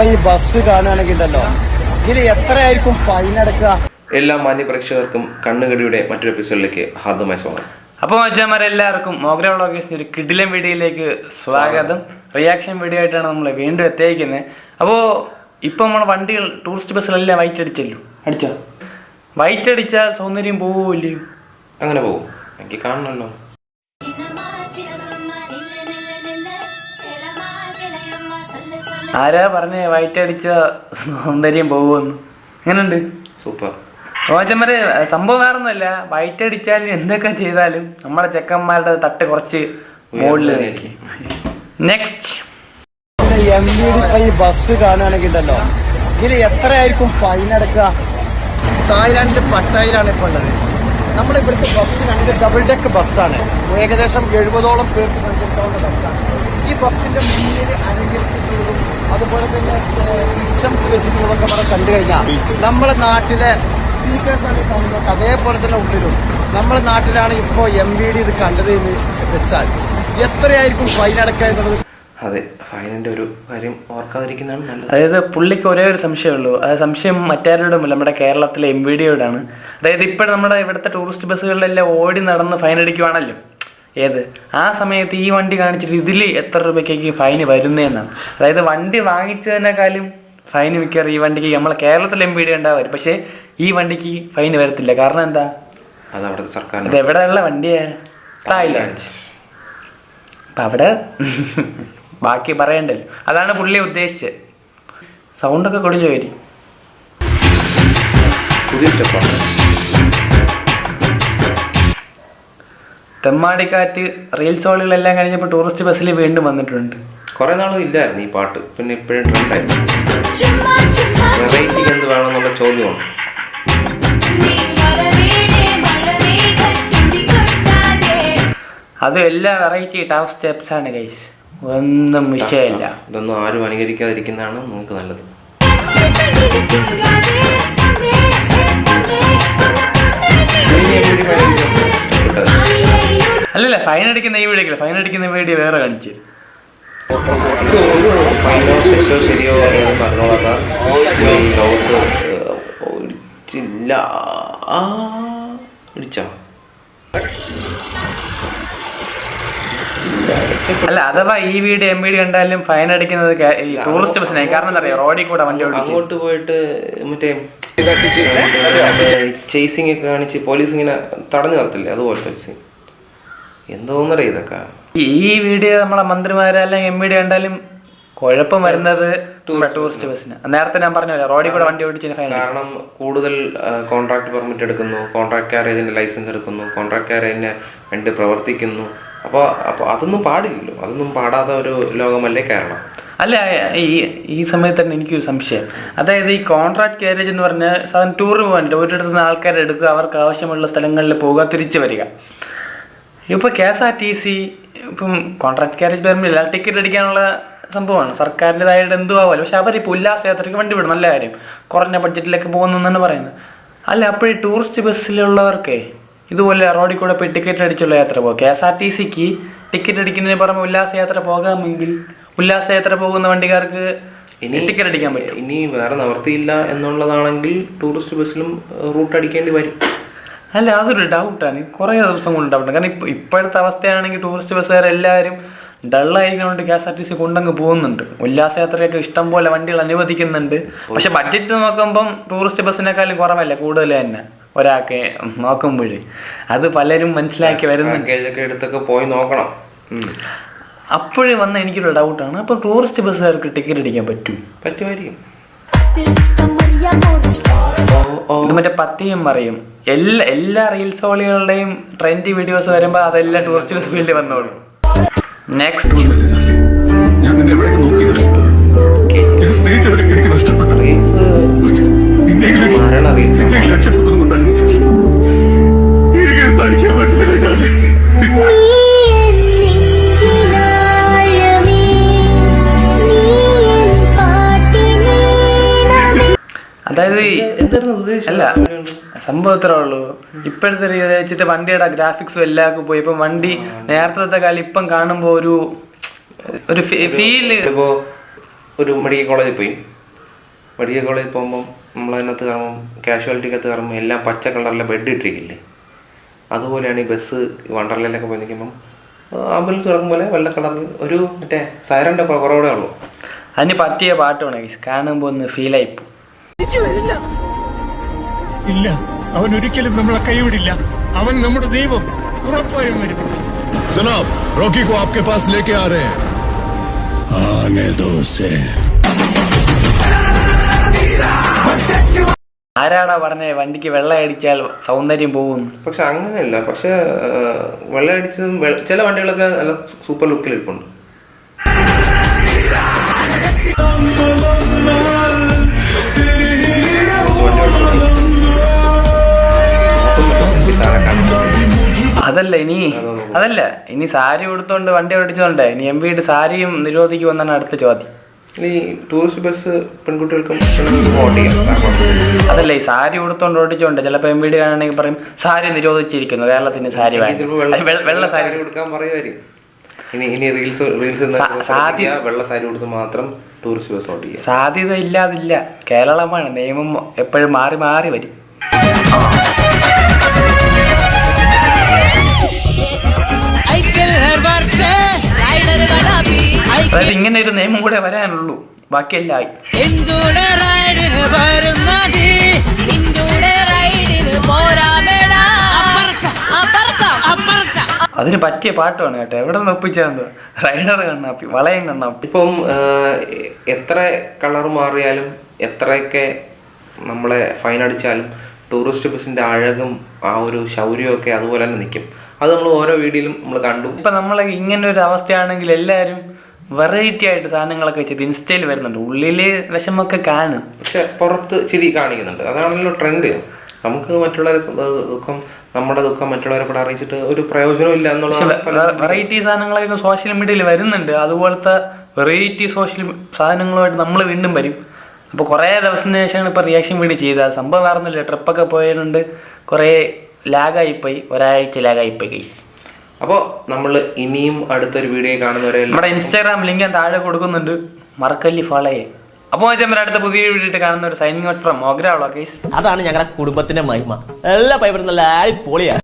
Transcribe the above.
ഈ ബസ് കാണുകയാണെങ്കിലോ ഇതിൽ എത്രയായിരിക്കും ഫൈൻ അടക്കുക? എല്ലാ മാന്യ പ്രേക്ഷകർക്കും കണ്ണുകടിയുടെ മറ്റൊരു എപ്പിസോഡിലേക്ക് ഹാർദമായ സ്വാഗതം. അപ്പോൾ എല്ലാവർക്കും മോഗ്ര വ്ളോഗേഴ്സിൻ്റെ ഒരു കിടിലൻ വീഡിയോയിലേക്ക് സ്വാഗതം. റിയാക്ഷൻ വീഡിയോ ആയിട്ടാണ് നമ്മൾ വീണ്ടും എത്തിയിരിക്കുന്നത്. അപ്പോൾ ഇപ്പോൾ നമ്മുടെ വണ്ടികൾ ടൂറിസ്റ്റ് ബസ്സിലെല്ലാം വൈറ്റ് അടിച്ചല്ലോ. അടിച്ചോ? വൈറ്റ് അടിച്ചാൽ സൗന്ദര്യം പോവില്ലയോ? അങ്ങനെ പോകും, എനിക്ക് കാണണമല്ലോ. ആരാ പറഞ്ഞേ വൈറ്റ് അടിച്ച സൗന്ദര്യം പോകുമെന്ന്? എങ്ങനെയുണ്ട്? സൂപ്പർ. ഓച്ചന്മാരെ സംഭവം വേറൊന്നുമല്ല, വൈറ്റ് അടിച്ചാലും എന്തൊക്കെ ചെയ്താലും നമ്മുടെ ചെക്കന്മാരുടെ തട്ട് കുറച്ച് മുകളിലേക്ക്. നെക്സ്റ്റ് ഈ ബസ് കാണുകയാണെങ്കിലോ ഇതിൽ എത്രയായിരിക്കും ഫൈൻ അടക്കുക? തായ്ലാൻഡിൽ പട്ടായിലാണ് ഇപ്പോൾ ഉള്ളത്. നമ്മുടെ ഇവിടുത്തെ ബസ് രണ്ട് ഡബിൾ ഡെക്ക് ബസ്സാണ്. ഏകദേശം 70ഓളം പേർക്ക് സഞ്ചരിക്കാവുന്ന ബസ്സാണ്. ഈ ബസ്സിന്റെ മുന്നിൽ അലങ്കരിച്ചിട്ടുള്ളതും അതുപോലെ തന്നെ സിസ്റ്റംസ് വെച്ചിട്ടുള്ളതൊക്കെ ഇവിടെ കണ്ടു കഴിഞ്ഞാൽ നമ്മുടെ നാട്ടിലെ സ്പീക്കേഴ്സാണ് കാണുന്നത്. അതേപോലെ തന്നെ ഉള്ളിലും നമ്മുടെ നാട്ടിലാണ് ഇപ്പോൾ MVD ഇത് കണ്ടത് എന്ന് വെച്ചാൽ എത്രയായിരിക്കും ഫൈൻ അടക്കുക എന്നുള്ളത്. അതെ, ഫൈനിന്റെ ഒരു കാര്യം ഓർക്കാതിരിക്കുന്നതാണ് നല്ലത്. അതായത് പുള്ളിക്ക് ഒരേ ഒരു സംശയമുള്ളൂ. ആ സംശയം മറ്റാരോടുമില്ല, നമ്മുടെ കേരളത്തിലെ MVDയോടാണ്. അതായത് ഇപ്പോഴും നമ്മുടെ ഇവിടുത്തെ ടൂറിസ്റ്റ് ബസ്സുകളിലെല്ലാം ഓടി നടന്ന് ഫൈൻ അടിക്കുവാണല്ലോ. ഏത് ആ സമയത്ത് ഈ വണ്ടി കാണിച്ചിട്ട് ഇതിൽ എത്ര രൂപയ്ക്ക് ഫൈന് വരുന്നതെന്നാണ്. അതായത് വണ്ടി വാങ്ങിച്ചതിനേക്കാളും ഫൈൻ മിക്കവാറും ഈ വണ്ടിക്ക് നമ്മളെ കേരളത്തിലെ MVD ഉണ്ടാവും. പക്ഷേ ഈ വണ്ടിക്ക് ഫൈൻ വരത്തില്ല. കാരണം എന്താ? അത് അവിടുത്തെ സർക്കാർ. അത് എവിടെയുള്ള വണ്ടിയാ? തായ്ലാൻഡ്. അപ്പം അവിടെ ബാക്കി പറയണ്ടല്ലോ. അതാണ് പുള്ളി ഉദ്ദേശിച്ചത്. സൗണ്ടൊക്കെ കൊടിഞ്ഞു വരി. പുതിയ സ്റ്റെപ്പാണ്. തെമ്മാടിക്കാറ്റ് റീൽസ് ഓളുകളെല്ലാം കഴിഞ്ഞപ്പോൾ ടൂറിസ്റ്റ് ബസ്സിൽ വീണ്ടും വന്നിട്ടുണ്ട്. കുറെ നാളും ഇല്ലായിരുന്നു ഈ പാട്ട്, പിന്നെ ഇപ്പോഴും ട്രെൻഡായിരുന്നു. വെറൈറ്റിക്ക് എന്ത് വേണമെന്നുള്ള ചോദ്യമാണ്. അത് എല്ലാ വെറൈറ്റി ടഫ് സ്റ്റെപ്സ് ആണ് ഗൈസ്, ഒന്നും വിഷയമില്ല. ഇതൊന്നും ആരും അനുകരിക്കാതിരിക്കുന്നതാണ് നിങ്ങൾക്ക് നല്ലത്. അല്ലല്ല, ഫൈൻ അടിക്കുന്ന ഈ വീഡിയോ, ഫൈൻ അടിക്കുന്ന വീഡിയോ വേറെ കാണിച്ചു. ഒരു ഫൈനോ തെറ്റോ ശരിയോ പറഞ്ഞോളാം. ഇടിച്ചോ? അല്ല, അഥവാ ഈ വീഡിയോ MVD കണ്ടാലും ഫൈൻ അടിക്കുന്നത് ഈ ടൂറിസ്റ്റ് ബസ്സിനായി. കാരണം എന്താ പറയുക, റോഡിൽ കൂടെ വണ്ടി അങ്ങോട്ട് പോയിട്ട് മറ്റേ ചേസിങ് ഒക്കെ കാണിച്ച് പോലീസ് ഇങ്ങനെ തടഞ്ഞു നിർത്തില്ലേ, അതുപോലത്തെ സീൻ. എന്തോന്നറിയ ഇതൊക്കെ. ഈ വീഡിയോ നമ്മളെ മന്ത്രിമാരെല്ലാം MVD കണ്ടാലും കുഴപ്പം വരുന്നത് ടൂറിസ്റ്റ് ബസ്സിന്. നേരത്തെ ഞാൻ പറഞ്ഞല്ലോ, റോഡിൽ കൂടെ വണ്ടി ഓടിച്ചതിന് ഫൈൻ. കാരണം കൂടുതൽ കോൺട്രാക്ട് പെർമിറ്റ് എടുക്കുന്നു, കോൺട്രാക്ട് കാരേജിന്റെ ലൈസൻസ് എടുക്കുന്നു, കോൺട്രാക്ട് കാരേജിന് വേണ്ടി പ്രവർത്തിക്കുന്നു. അപ്പോൾ അതൊന്നും പാടില്ലല്ലോ. അതൊന്നും പാടാത്ത ഒരു ലോകമല്ലേ കേരളം. അല്ല, ഈ സമയത്ത് തന്നെ എനിക്കൊരു സംശയം. അതായത് ഈ കോൺട്രാക്ട് കാരേജ് എന്ന് പറഞ്ഞാൽ സാധാരണ ടൂറിന് പോകാനില്ല, ഒരിടത്ത് നിന്ന് ആൾക്കാരെ എടുക്കുക, അവർക്ക് ആവശ്യമുള്ള സ്ഥലങ്ങളിൽ പോവുക, തിരിച്ചു വരിക. ഇപ്പോൾ KSRTC ഇപ്പം കോൺട്രാക്ട് കാരേജ് വരുന്നില്ല, ടിക്കറ്റ് അടിക്കാനുള്ള സംഭവമാണ്, സർക്കാരിൻ്റെതായിട്ട് എന്തോ ആവുമല്ലോ. പക്ഷെ അവരിപ്പോൾ ഉല്ലാസയാത്രയ്ക്ക് വണ്ടി വിടും, നല്ല കാര്യം, കുറഞ്ഞ ബഡ്ജറ്റിലൊക്കെ പോകുന്നു എന്നാണ് പറയുന്നത്. അല്ല, അപ്പോൾ ഈ ടൂറിസ്റ്റ് ബസ്സിലുള്ളവർക്കേ ഇതുപോലെ റോഡിൽ കൂടെ പോയി ടിക്കറ്റ് അടിച്ചുള്ള യാത്ര പോകും. KSRTCക്ക് ടിക്കറ്റ് അടിക്കുന്നതിന് പുറമെ ഉല്ലാസയാത്ര പോകാമെങ്കിൽ ഉല്ലാസയാത്ര പോകുന്ന വണ്ടിക്കാർക്ക് ടിക്കറ്റ് അടിക്കാൻ പറ്റും. ഇനി വേറെ നിവർത്തിയില്ല എന്നുള്ളതാണെങ്കിൽ ടൂറിസ്റ്റ് ബസ്സിലും റൂട്ട് അടിക്കേണ്ടി വരും. അല്ല, അതൊരു ഡൗട്ടാണ്. കുറേ ദിവസം കൊണ്ട് ഡൗട്ടാണ്. കാരണം ഇപ്പോഴത്തെ അവസ്ഥയാണെങ്കിൽ ടൂറിസ്റ്റ് ബസ്സുകാരെല്ലാവരും ഡള്ളായിരിക്കുന്നതുകൊണ്ട് KSRTC കൊണ്ടങ്ങ് പോകുന്നുണ്ട്. ഉല്ലാസയാത്രയൊക്കെ ഇഷ്ടം പോലെ വണ്ടികൾ അനുവദിക്കുന്നുണ്ട്. പക്ഷെ ബഡ്ജറ്റ് നോക്കുമ്പം ടൂറിസ്റ്റ് ബസ്സിനേക്കാളും കുറവല്ല, കൂടുതൽ തന്നെ ഒരാൾക്ക് നോക്കുമ്പോഴേ. അത് പലരും മനസ്സിലാക്കി വരുന്നുണ്ട്. എടുത്തൊക്കെ പോയി നോക്കണം. അപ്പോഴേ വന്ന എനിക്കൊരു ഡൗട്ടാണ്, അപ്പോൾ ടൂറിസ്റ്റ് ബസ്സുകാർക്ക് ടിക്കറ്റ് അടിക്കാൻ പറ്റുമായിരിക്കും. ഇത് മറ്റേ പത്തിയും പറയും എല്ലാ റീൽസ് ഓളികളുടെയും ട്രെൻഡി വീഡിയോസ് വരുമ്പോൾ അതെല്ലാം ടൂറിസ്റ്റ് ബസ് ഫീൽഡിൽ വന്നോളൂ. നെക്സ്റ്റ് അതായത് അല്ല, സംഭവം ഇത്രേ ഉള്ളൂ. ഇപ്പോഴത്തെ രീതി വെച്ചിട്ട് വണ്ടിയുടെ ഗ്രാഫിക്സും എല്ലാവർക്കും പോയി. ഇപ്പം വണ്ടി നേരത്തെ കാലം ഇപ്പം കാണുമ്പോൾ ഒരു ഫീല് ഒരു മെഡിക്കൽ കോളേജിൽ പോയി. മെഡിക്കൽ കോളേജിൽ പോകുമ്പം നമ്മളതിനകത്ത് കയറുമ്പം കാഷ്വാലിറ്റിക്കകത്ത് കയറുമ്പോൾ എല്ലാം പച്ച കളറിലെ ബെഡ് ഇട്ടിരിക്കില്ലേ, അതുപോലെയാണ് ഈ ബസ് വണ്ടർലയിലൊക്കെ പോയി നിൽക്കുമ്പം ആംബുലൻസ് കിടക്കും പോലെ വെള്ള കളറിൽ ഒരു മറ്റേ സൈറൻ്റെ കുറവേ ഉള്ളൂ. അതിന് പറ്റിയ പാട്ടാണ് കാണുമ്പോൾ ഒന്ന് ഫീലായിപ്പോ. ഇല്ല, അവൻ ഒരിക്കലും നമ്മളെ കൈവിടില്ല. അവൻ നമ്മുടെ ദൈവം, ഉറപ്പായും വരും. जनाब, रॉकी को आपके पास लेके आ रहे हैं. आने दो उसे. ആരാടാ പറഞ്ഞേ വണ്ടിക്ക് വെള്ളം അടിച്ചാൽ സൗന്ദര്യം പോകും? പക്ഷെ അങ്ങനെയല്ല. പക്ഷെ വെള്ളം അടിച്ചതും ചില വണ്ടികളൊക്കെ നല്ല സൂപ്പർ ലുക്കിൽ ഇരിപ്പുണ്ട്. അതല്ല ഇനി സാരി ഉടുത്തോണ്ട് വണ്ടി ഓടിച്ചോണ്ടേ ഇനി MVD സാരിയും നിരോധിക്കുമെന്നാണ് അടുത്ത ചോദ്യം. ഈ ടൂറിസ്റ്റ് ബസ് പെൺകുട്ടികൾക്കും അതല്ല ഈ സാരി ഉടുത്തോണ്ട് ഓടിച്ചോണ്ട് ചിലപ്പോ MVD കാണണമെങ്കിൽ പറയും സാരി നിരോധിച്ചിരിക്കുന്നു, കേരളത്തിന് സാരി വെള്ള സാരി കൊടുക്കാൻ പറയുമായിരിക്കും. ഇനി റീൽസ് വെള്ള സാരി കൊടുത്ത് മാത്രം ടൂറിസ്റ്റ് ബസ് ഓടിക്കുക. സാധ്യത ഇല്ലാതില്ല. കേരളമാണ്, നിയമം എപ്പോഴും മാറി മാറി വരും. അതായത് ഇങ്ങനെ ഒരു നിയമം കൂടെ വരാനുള്ളൂ, ബാക്കിയെല്ലാം ആയി. അതിന് പറ്റിയ പാട്ടാണ് കേട്ടോ. എവിടെ നിന്ന് ഒപ്പിച്ചെന്തോ റൈഡർ കണ്ണാപ്പി, വളയം കണ്ണാപ്പി. ഇപ്പം എത്ര കളർ മാറിയാലും എത്രയൊക്കെ നമ്മളെ ഫൈൻ അടിച്ചാലും ടൂറിസ്റ്റ് ബസ്സിന്റെ അഴകും ആ ഒരു ശൗര്യമൊക്കെ അതുപോലെ തന്നെ നിൽക്കും. അത് നമ്മൾ ഓരോ വീഡിയോയിലും നമ്മൾ കണ്ടു. ഇപ്പൊ നമ്മളെ ഇങ്ങനെ ഒരു അവസ്ഥയാണെങ്കിൽ എല്ലാവരും വെറൈറ്റി ആയിട്ട് സാധനങ്ങളൊക്കെ വെച്ചത് ഇൻസ്റ്റയിൽ വരുന്നുണ്ട്. ഉള്ളില് വിഷമൊക്കെ കാണും, പക്ഷെ പുറത്ത് ചിരി കാണിക്കുന്നുണ്ട്. അതാണല്ലോ ട്രെൻഡ്. നമുക്ക് മറ്റുള്ളവരെ ദുഃഖം, നമ്മുടെ ദുഃഖം മറ്റുള്ളവരെ കൂടെ അറിയിച്ചിട്ട് ഒരു പ്രയോജനവും ഇല്ല എന്നുള്ള വെറൈറ്റി സാധനങ്ങളൊക്കെ സോഷ്യൽ മീഡിയയിൽ വരുന്നുണ്ട്. അതുപോലത്തെ വെറൈറ്റി സോഷ്യൽ സാധനങ്ങളുമായിട്ട് നമ്മൾ വീണ്ടും വരും. അപ്പോൾ കുറേ ദിവസത്തിന് ശേഷമാണ് ഇപ്പോൾ റിയാക്ഷൻ വീഡിയോ ചെയ്തത്. സംഭവം വേറൊന്നുമില്ല, ട്രിപ്പൊക്കെ പോയതുകൊണ്ട് കുറേ ലാഗായിപ്പോയി, ഒരാഴ്ച ലാഗായിപ്പോയി ഗൈസ്. അപ്പോൾ നമ്മൾ ഇനിയും അടുത്തൊരു വീഡിയോ കാണുന്നവരെ നമ്മുടെ ഇൻസ്റ്റാഗ്രാം ലിങ്ക് ഞാൻ താഴെ കൊടുക്കുന്നുണ്ട്, മറക്കല്ലി ഫോളോ ചെയ്യേ. അപ്പോൾ അടുത്ത പുതിയ വീഡിയോ കാണുന്ന ഒരു signing out from mogra vlogs. അതാണ് ഞങ്ങളുടെ കുടുംബത്തിന്റെ മഹിമ. എല്ലാ പൈപ്പറും നല്ല പൊളിയാ.